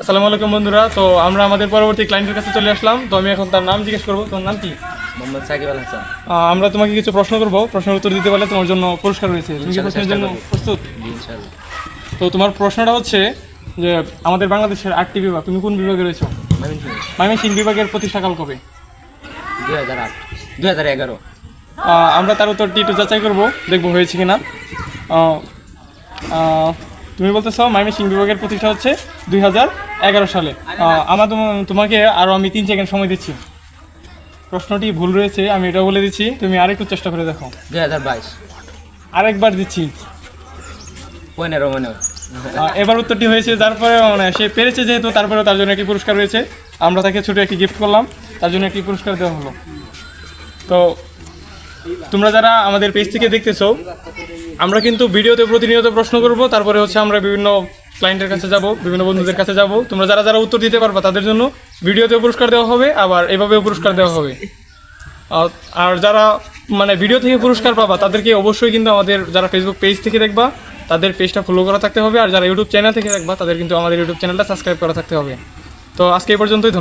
আসসালামু আলাইকুম বন্ধুরা। তো আমরা আমাদের পরবর্তী ক্লায়েন্টের কাছে চলে আসলাম। তো আমি এখন তার নাম জিজ্ঞেস করবো। তোমার নাম কি? মোহাম্মদ সাকিব আল হাসান। আমরা তোমাকে কিছু প্রশ্ন করবো, প্রশ্নের উত্তর দিতে পারলে তোমার জন্য পুরস্কার রয়েছে। তুমি কি প্রশ্নের জন্য প্রস্তুত? ইনশাআল্লাহ। তো তোমার প্রশ্নটা হচ্ছে যে আমাদের বাংলাদেশের 8টি বিভাগ, তুমি কোন বিভাগে রয়েছো? ময়মনসিংহ বিভাগের প্রতিষ্ঠাকাল কবে? 2008 2011। আমরা তার উত্তরটি একটু যাচাই করবো, দেখবো হয়েছে কিনা। তুমি বলতেছো ময়মনসিংহ বিভাগের প্রতিষ্ঠা হচ্ছে 2011 সালে। আমার তোমাকে আরও আমি 3 সেকেন্ড সময় দিচ্ছি। প্রশ্নটি ভুল রয়েছে, আমি এটা বলে দিচ্ছি, তুমি আরেকটু চেষ্টা করে দেখো। 2022। আরেকবার দিচ্ছি। 15 মনে হয়। এবার উত্তরটি হয়েছে, যার পরে মানে সে পেরেছে যেহেতু, তারপরেও তার জন্য একটি পুরস্কার রয়েছে। আমরা তাকে ছোটো একটি গিফট করলাম, তার জন্য একটি পুরস্কার দেওয়া হলো। তো তোমরা যারা আমাদের পেজ থেকে দেখতেছো, আমরা কিন্তু ভিডিওতে প্রতিনিয়ত প্রশ্ন করব, তারপরে হচ্ছে আমরা বিভিন্ন ক্লায়েন্টের কাছে যাব, বিভিন্ন বন্ধুদের কাছে যাব। তোমরা যারা যারা উত্তর দিতে পারবা তাদের জন্য ভিডিওতেও পুরস্কার দেওয়া হবে, আবার এভাবেও পুরস্কার দেওয়া হবে। আর যারা মানে ভিডিও থেকে পুরস্কার পাবা তাদেরকে অবশ্যই কিন্তু আমাদের যারা ফেসবুক পেজ থেকে দেখবা তাদের পেজটা ফলো করা থাকতে হবে, আর যারা ইউটিউব চ্যানেল থেকে দেখবা তাদের কিন্তু আমাদের ইউটিউব চ্যানেলটা সাবস্ক্রাইব করা থাকতে হবে। তো আজকে এই পর্যন্তই।